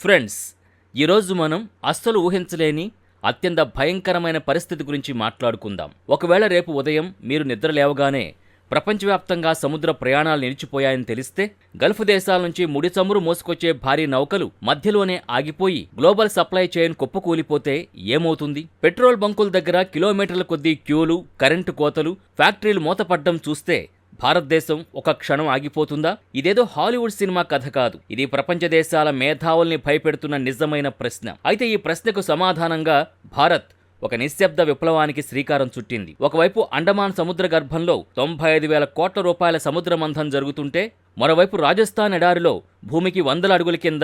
Friends, ఈరోజు మనం అస్సలు ఊహించలేని అత్యంత భయంకరమైన పరిస్థితి గురించి మాట్లాడుకుందాం. ఒకవేళ రేపు ఉదయం మీరు నిద్ర లేవగానే ప్రపంచవ్యాప్తంగా సముద్ర ప్రయాణాలు నిలిచిపోయాయని తెలిస్తే, గల్ఫ్ దేశాల నుంచి ముడి చమురు మోసుకొచ్చే భారీ నౌకలు మధ్యలోనే ఆగిపోయి గ్లోబల్ సప్లై చైన్ కుప్పకూలిపోతే ఏమవుతుంది? పెట్రోల్ బంకుల దగ్గర కిలోమీటర్ల కొద్దీ క్యూలు, కరెంటు కోతలు, ఫ్యాక్టరీలు మూతపడ్డం చూస్తే భారతదేశం ఒక క్షణం ఆగిపోతుందా? ఇదేదో హాలీవుడ్ సినిమా కథ కాదు. ఇది ప్రపంచ దేశాల మేధావుల్ని భయపెడుతున్న నిజమైన ప్రశ్న. అయితే ఈ ప్రశ్నకు సమాధానంగా భారత్ ఒక నిశ్శబ్ద విప్లవానికి శ్రీకారం చుట్టింది. ఒకవైపు అండమాన్ సముద్ర గర్భంలో 95,000 కోట్ల రూపాయల సముద్ర మంథం జరుగుతుంటే, మరోవైపు రాజస్థాన్ ఎడారిలో భూమికి 100 అడుగుల కింద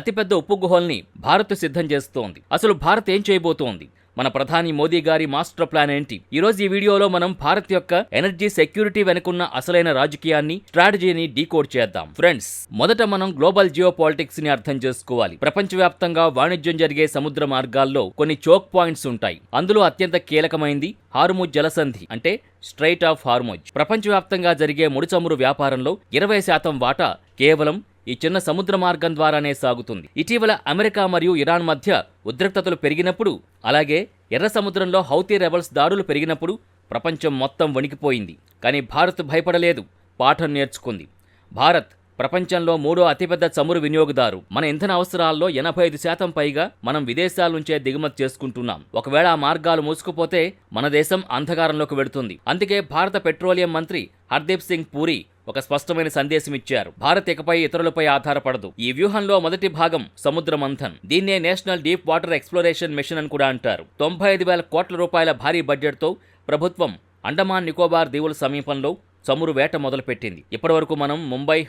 అతిపెద్ద ఉప్పు గుహల్ని భారత్ సిద్ధం చేస్తోంది. అసలు భారత్ ఏం చేయబోతోంది? మన ప్రధాని మోదీ గారి మాస్టర్ ప్లాన్ ఏంటి? ఈరోజు ఈ వీడియోలో మనం భారత్ యొక్క ఎనర్జీ సెక్యూరిటీ వెనుకున్న అసలైన రాజకీయాన్ని, స్ట్రాటజీని డీకోడ్ చేద్దాం. ఫ్రెండ్స్, మొదట మనం గ్లోబల్ జియో పాలిటిక్స్ ని అర్థం చేసుకోవాలి. ప్రపంచవ్యాప్తంగా వాణిజ్యం జరిగే సముద్ర మార్గాల్లో కొన్ని చోక్ పాయింట్స్ ఉంటాయి. అందులో అత్యంత కీలకమైంది హార్ముజ్ జలసంధి, అంటే స్ట్రైట్ ఆఫ్ హార్ముజ్. ప్రపంచవ్యాప్తంగా జరిగే ముడి చమురు వ్యాపారంలో 20% వాటా కేవలం ఈ చిన్న సముద్ర మార్గం ద్వారానే సాగుతుంది. ఇటీవల అమెరికా మరియు ఇరాన్ మధ్య ఉద్రిక్తతలు పెరిగినప్పుడు, అలాగే ఎర్ర సముద్రంలో హౌతీ రెబల్స్ దాడులు పెరిగినప్పుడు ప్రపంచం మొత్తం వణికిపోయింది. కానీ భారత్ భయపడలేదు, పాఠం నేర్చుకుంది. భారత్ ప్రపంచంలో 3వ అతిపెద్ద చమురు వినియోగదారు. మన ఇంధన అవసరాల్లో 85% పైగా మనం విదేశాల నుంచే దిగుమతి చేసుకుంటున్నాం. ఒకవేళ ఆ మార్గాలు మూసుకుపోతే మన దేశం అంధకారంలోకి వెడుతుంది. అందుకే భారత పెట్రోలియం మంత్రి హర్దీప్ సింగ్ పూరి ఒక స్పష్టమైన సందేశం ఇచ్చారు. భారత్ ఇకపై ఇతరులపై ఆధారపడదు. ఈ వ్యూహంలో మొదటి భాగం సముద్ర మంథన్. దీన్నే national deep water exploration machine అని కూడా అంటారు. 95,000 కోట్ల రూపాయల భారీ బడ్జెట్తో ప్రభుత్వం అండమాన్ నికోబార్ దీవుల సమీపంలో చమురు వేట మొదలుపెట్టింది. ఇప్పటివరకు మనం ముంబై,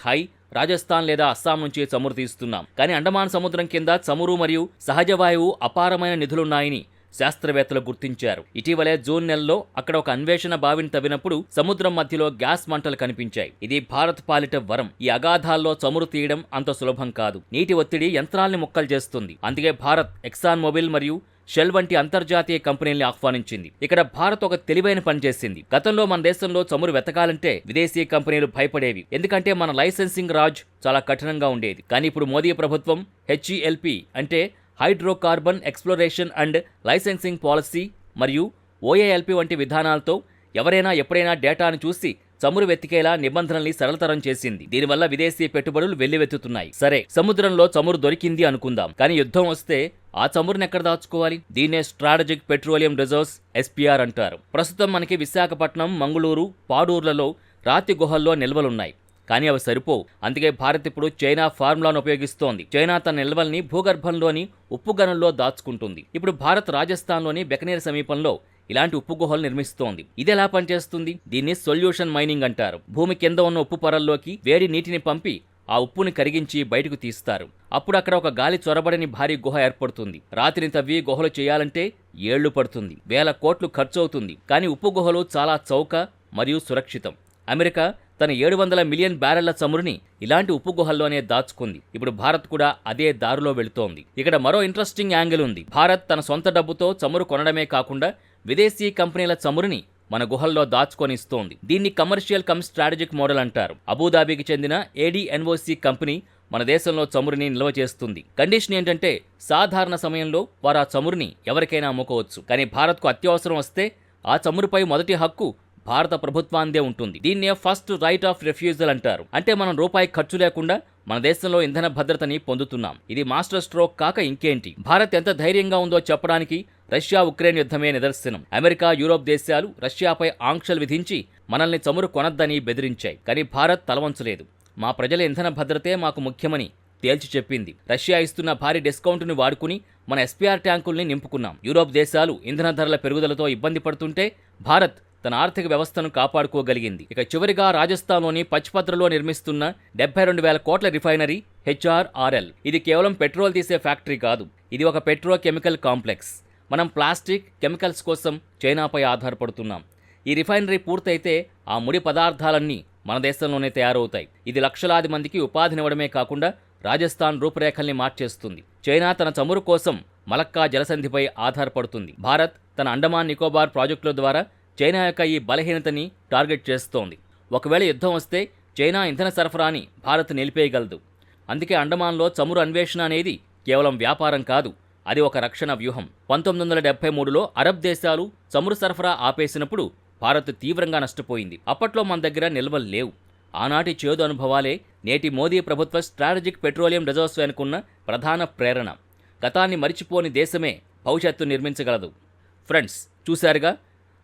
రాజస్థాన్ లేదా అస్సాం నుంచి చమురు తీస్తున్నాం. కానీ అండమాన్ సముద్రం కింద చమురు మరియు సహజ వాయువు అపారమైన నిధులున్నాయని శాస్త్రవేత్తలు గుర్తించారు. ఇటీవలే జూన్ నెలలో అక్కడ ఒక అన్వేషణ బావిని తవ్వినప్పుడు సముద్రం మధ్యలో గ్యాస్ మంటలు కనిపించాయి. ఇది భారత్ పాలిట వరం. ఈ అగాధాల్లో చమురు తీయడం అంత సులభం కాదు. నీటి ఒత్తిడి యంత్రాల్ని ముక్కలు చేస్తుంది. అందుకే భారత్ ఎక్సాన్ మొబిల్ మరియు షెల్ వంటి అంతర్జాతీయ కంపెనీల్ని ఆహ్వానించింది. ఇక్కడ భారత్ ఒక తెలివైన పని చేసింది. గతంలో మన దేశంలో చమురు వెతకాలంటే విదేశీ కంపెనీలు భయపడేవి. ఎందుకంటే మన లైసెన్సింగ్ రాజ్ చాలా కఠినంగా ఉండేది. కానీ ఇప్పుడు మోదీ ప్రభుత్వం HELP అంటే hydrocarbon exploration and licensing policy మరియు OALP వంటి విధానాలతో ఎవరైనా ఎప్పుడైనా డేటాను చూసి చమురు వెతికేలా నిబంధనల్ని సరళతరం చేసింది. దీనివల్ల విదేశీ పెట్టుబడులు వెల్లువెత్తుతున్నాయి. సరే, సముద్రంలో చమురు దొరికింది అనుకుందాం. కానీ యుద్ధం వస్తే ఆ చమురుని ఎక్కడ దాచుకోవాలి? దీన్నే స్ట్రాటజిక్ పెట్రోలియం రిజర్వ్స్ SPR అంటారు. ప్రస్తుతం మనకి విశాఖపట్నం, మంగళూరు, పాడూర్లలో రాతి గుహల్లో నిల్వలున్నాయి. కానీ అవి సరిపోవు. అందుకే భారత్ ఇప్పుడు చైనా ఫార్ములాను ఉపయోగిస్తోంది. చైనా తన నిల్వల్ని భూగర్భంలోని ఉప్పు గనుల్లో దాచుకుంటుంది. ఇప్పుడు భారత్ రాజస్థాన్లోని బెకనీర్ సమీపంలో ఇలాంటి ఉప్పు గుహలు నిర్మిస్తోంది. ఇది ఎలా పనిచేస్తుంది? దీన్ని సొల్యూషన్ మైనింగ్ అంటారు. భూమి కింద ఉన్న ఉప్పు పొరల్లోకి వేడి నీటిని పంపి ఆ ఉప్పుని కరిగించి బయటకు తీస్తారు. అప్పుడు అక్కడ ఒక గాలి చొరబడని భారీ గుహ ఏర్పడుతుంది. రాతిని తవ్వి గుహలు చేయాలంటే ఏళ్లు పడుతుంది, వేల కోట్లు ఖర్చు అవుతుంది. కానీ ఉప్పు గుహలు చాలా చౌక మరియు సురక్షితం. అమెరికా తన 700 మిలియన్ బ్యారెళ్ల చమురుని ఇలాంటి ఉప్పు గుహల్లోనే దాచుకుంది. ఇప్పుడు భారత్ కూడా అదే దారిలో వెళుతోంది. ఇక్కడ మరో ఇంట్రెస్టింగ్ యాంగిల్ ఉంది. భారత్ తన సొంత డబ్బుతో చమురు కొనడమే కాకుండా విదేశీ కంపెనీల చమురుని మన గుహల్లో దాచుకొని ఇస్తోంది. దీన్ని కమర్షియల్ కమ్ స్ట్రాటజిక్ మోడల్ అంటారు. అబుదాబికి చెందిన ADNOC కంపెనీ మన దేశంలో చమురుని నిల్వ చేస్తుంది. కండిషన్ ఏంటంటే, సాధారణ సమయంలో వారు ఆ చమురుని ఎవరికైనా అమ్ముకోవచ్చు. కానీ భారత్కు అత్యవసరం వస్తే ఆ చమురుపై మొదటి హక్కు భారత ప్రభుత్వాందే ఉంటుంది. దీన్నే ఫస్ట్ రైట్ ఆఫ్ రిఫ్యూజల్ అంటారు. అంటే మనం రూపాయి ఖర్చు లేకుండా మన దేశంలో ఇంధన భద్రతని పొందుతున్నాం. ఇది మాస్టర్ స్ట్రోక్ కాక ఇంకేంటి? భారత్ ఎంత ధైర్యంగా ఉందో చెప్పడానికి రష్యా ఉక్రెయిన్ యుద్ధమే నిదర్శనం. అమెరికా, యూరోప్ దేశాలు రష్యాపై ఆంక్షలు విధించి మనల్ని చమురు కొనద్దని బెదిరించాయి. కానీ భారత్ తలవంచలేదు. మా ప్రజల ఇంధన భద్రతే మాకు ముఖ్యమని తేల్చి చెప్పింది. రష్యా ఇస్తున్న భారీ డిస్కౌంట్ని వాడుకుని మన SPR ట్యాంకుల్ని నింపుకున్నాం. యూరోప్ దేశాలు ఇంధన ధరల పెరుగుదలతో ఇబ్బంది పడుతుంటే భారత్ తన ఆర్థిక వ్యవస్థను కాపాడుకోగలిగింది. ఇక చివరిగా రాజస్థాన్లోని పచ్పత్రలో నిర్మిస్తున్న 72,000 కోట్ల రిఫైనరీ HRRL. ఇది కేవలం పెట్రోల్ తీసే ఫ్యాక్టరీ కాదు, ఇది ఒక పెట్రోకెమికల్ కాంప్లెక్స్. మనం ప్లాస్టిక్, కెమికల్స్ కోసం చైనాపై ఆధారపడుతున్నాం. ఈ రిఫైనరీ పూర్తయితే ఆ ముడి పదార్థాలన్నీ మన దేశంలోనే తయారవుతాయి. ఇది లక్షలాది మందికి ఉపాధినివ్వడమే కాకుండా రాజస్థాన్ రూపురేఖల్ని మార్చేస్తుంది. చైనా తన చమురు కోసం మలక్కా జలసంధిపై ఆధారపడుతుంది. భారత్ తన అండమాన్ నికోబార్ ప్రాజెక్టుల ద్వారా చైనా యొక్క ఈ బలహీనతని టార్గెట్ చేస్తోంది. ఒకవేళ యుద్ధం వస్తే చైనా ఇంధన సరఫరాని భారత్ నిలిపేయగలదు. అందుకే అండమాన్లో చమురు అన్వేషణ అనేది కేవలం వ్యాపారం కాదు, అది ఒక రక్షణ వ్యూహం. 1973లో అరబ్ దేశాలు చమురు సరఫరా ఆపేసినప్పుడు భారత్ తీవ్రంగా నష్టపోయింది. అప్పట్లో మన దగ్గర నిల్వలు లేవు. ఆనాటి చేదు అనుభవాలే నేటి మోదీ ప్రభుత్వ స్ట్రాటజిక్ పెట్రోలియం రిజర్వ్స్ వెనుకున్న ప్రధాన ప్రేరణ. గతాన్ని మరిచిపోని దేశమే భవిష్యత్తు నిర్మించగలదు. ఫ్రెండ్స్, చూశారుగా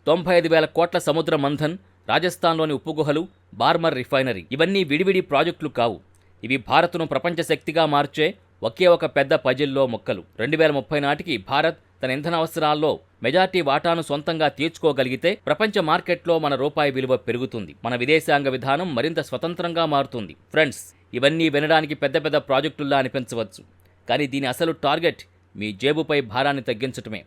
95,000 కోట్ల సముద్ర మంథన్, రాజస్థాన్లోని ఉప్పు గుహలు, బార్మర్ రిఫైనరీ. ఇవన్నీ విడివిడి ప్రాజెక్టులు కావు. ఇవి భారత్ను ప్రపంచ శక్తిగా మార్చే ఒకే ఒక పెద్ద పజిల్లో మొక్కలు. 2030 నాటికి భారత్ తన ఇంధన అవసరాల్లో మెజార్టీ వాటాను సొంతంగా తీర్చుకోగలిగితే ప్రపంచ మార్కెట్లో మన రూపాయి విలువ పెరుగుతుంది. మన విదేశాంగ విధానం మరింత స్వతంత్రంగా మారుతుంది. ఫ్రెండ్స్, ఇవన్నీ వినడానికి పెద్ద పెద్ద ప్రాజెక్టుల్లా అనిపించవచ్చు, కానీ దీని అసలు టార్గెట్ మీ జేబుపై భారాన్ని తగ్గించటమే.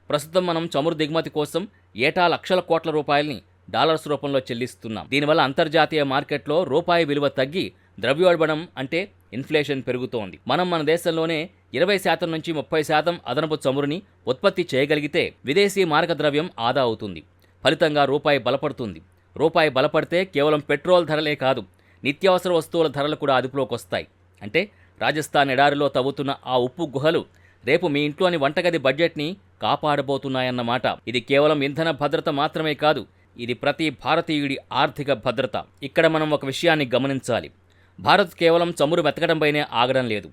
ప్రస్తుతం మనం చమురు దిగుమతి కోసం ఏటా లక్షల కోట్ల రూపాయల్ని డాలర్స్ రూపంలో చెల్లిస్తున్నాం. దీనివల్ల అంతర్జాతీయ మార్కెట్లో రూపాయి విలువ తగ్గి ద్రవ్యోల్బణం అంటే ఇన్ఫ్లేషన్ పెరుగుతోంది. మనం మన దేశంలోనే 20% నుంచి 30% అదనపు చమురుని ఉత్పత్తి చేయగలిగితే విదేశీ మారక ద్రవ్యం ఆదా అవుతుంది. ఫలితంగా రూపాయి బలపడుతుంది. రూపాయి బలపడితే కేవలం పెట్రోల్ ధరలే కాదు, నిత్యావసర వస్తువుల ధరలు కూడా అదుపులోకి వస్తాయి. అంటే రాజస్థాన్ ఎడారిలో తవ్వుతున్న ఆ ఉప్పు గుహలు రేపు మీ ఇంట్లోని వంటగది బడ్జెట్ని కాపాడబోతున్నాయన్నమాట. ఇది కేవలం ఇంధన భద్రత మాత్రమే కాదు, ఇది ప్రతి భారతీయుడి ఆర్థిక భద్రత. ఇక్కడ మనం ఒక విషయాన్ని గమనించాలి. భారత్ కేవలం చమురు వెతకడంపైనే ఆగడం లేదు.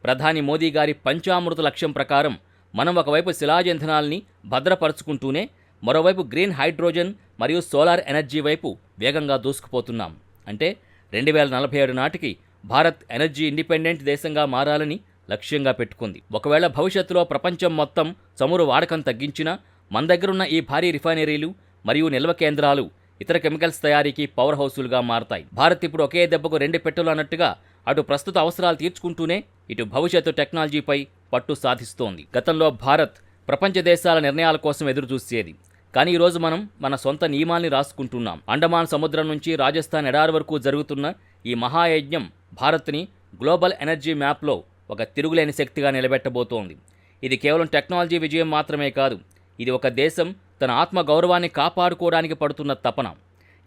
ప్రధాని మోదీ గారి పంచామృత లక్ష్యం ప్రకారం మనం ఒకవైపు శిలాజ ఇంధనాల్ని భద్రపరుచుకుంటూనే మరోవైపు గ్రీన్ హైడ్రోజన్ మరియు సోలార్ ఎనర్జీ వైపు వేగంగా దూసుకుపోతున్నాం. అంటే 2047 నాటికి భారత్ ఎనర్జీ ఇండిపెండెంట్ దేశంగా మారాలని లక్ష్యంగా పెట్టుకుంది. ఒకవేళ భవిష్యత్తులో ప్రపంచం మొత్తం చమురు వాడకం తగ్గించినా మన దగ్గరున్న ఈ భారీ రిఫైనరీలు మరియు నిల్వ కేంద్రాలు ఇతర కెమికల్స్ తయారీకి పవర్ హౌసులుగా మారతాయి. భారత్ ఇప్పుడు ఒకే దెబ్బకు 2 పెట్టెలు అన్నట్టుగా అటు ప్రస్తుత అవసరాలు తీర్చుకుంటూనే ఇటు భవిష్యత్తు టెక్నాలజీపై పట్టు సాధిస్తోంది. గతంలో భారత్ ప్రపంచ దేశాల నిర్ణయాల కోసం ఎదురుచూసేది, కానీ ఈరోజు మనం మన సొంత నియమాల్ని రాసుకుంటున్నాం. అండమాన్ సముద్రం నుంచి రాజస్థాన్ ఎడారి వరకు జరుగుతున్న ఈ మహాయజ్ఞం భారత్ని గ్లోబల్ ఎనర్జీ మ్యాప్లో ఒక తిరుగులేని శక్తిగా నిలబెట్టబోతోంది. ఇది కేవలం టెక్నాలజీ విజయం మాత్రమే కాదు, ఇది ఒక దేశం తన ఆత్మ గౌరవాన్ని కాపాడుకోవడానికి పడుతున్న తపన.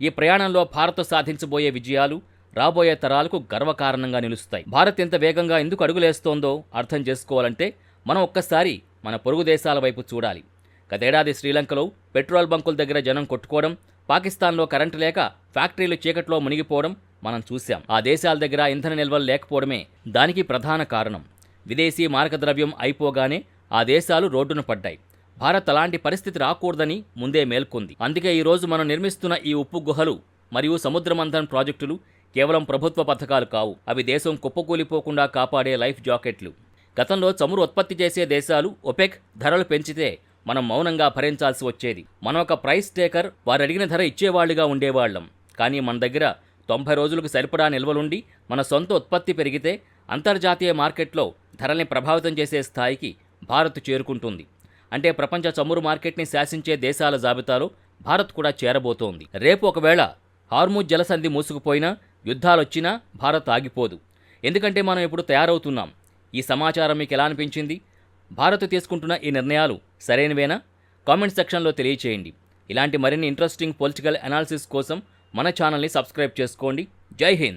ఈ ప్రయాణంలో భారత్ సాధించబోయే విజయాలు రాబోయే తరాలకు గర్వకారణంగా నిలుస్తాయి. భారత్ ఎంత వేగంగా ఎందుకు అడుగులేస్తోందో అర్థం చేసుకోవాలంటే మనం ఒక్కసారి మన పొరుగు దేశాల వైపు చూడాలి. గతేడాది శ్రీలంకలో పెట్రోల్ బంకుల దగ్గర జనం కొట్టుకోవడం, పాకిస్తాన్లో కరెంటు లేక ఫ్యాక్టరీలు చీకట్లో మునిగిపోవడం మనం చూశాం. ఆ దేశాల దగ్గర ఇంధన నిల్వలు లేకపోవడమే దానికి ప్రధాన కారణం. విదేశీ మారక ద్రవ్యం అయిపోగానే ఆ దేశాలు రోడ్డున పడ్డాయి. భారత్ అలాంటి పరిస్థితి రాకూడదని ముందే మేల్కొంది. అందుకే ఈరోజు మనం నిర్మిస్తున్న ఈ ఉప్పు గుహలు మరియు సముద్రమంథన్ ప్రాజెక్టులు కేవలం ప్రభుత్వ పథకాలు కావు, అవి దేశం కుప్పకూలిపోకుండా కాపాడే లైఫ్ జాకెట్లు. గతంలో చమురు ఉత్పత్తి చేసే దేశాలు ఒపెక్ ధరలు పెంచితే మనం మౌనంగా భరించాల్సి వచ్చేది. మనం ఒక ప్రైస్ టేకర్, వారు అడిగిన ధర ఇచ్చేవాళ్లుగా ఉండేవాళ్లం. కానీ మన దగ్గర 90 రోజులకు సరిపడా నిల్వలుండి మన సొంత ఉత్పత్తి పెరిగితే అంతర్జాతీయ మార్కెట్లో ధరల్ని ప్రభావితం చేసే స్థాయికి భారత్ చేరుకుంటుంది. అంటే ప్రపంచ చమురు మార్కెట్ని శాసించే దేశాల జాబితాలో భారత్ కూడా చేరబోతోంది. రేపు ఒకవేళ హార్ముజ్ జలసంధి మూసుకుపోయినా, యుద్ధాలొచ్చినా భారత్ ఆగిపోదు. ఎందుకంటే మనం ఇప్పుడు తయారవుతున్నాం. ఈ సమాచారం మీకు ఎలా అనిపించింది? భారత్ తీసుకుంటున్న ఈ నిర్ణయాలు సరైనవేనా? కామెంట్ సెక్షన్లో తెలియచేయండి. ఇలాంటి మరిన్ని ఇంట్రెస్టింగ్ పొలిటికల్ అనాలిసిస్ కోసం మన ఛానల్ని సబ్స్క్రైబ్ చేసుకోండి. జై హింద్.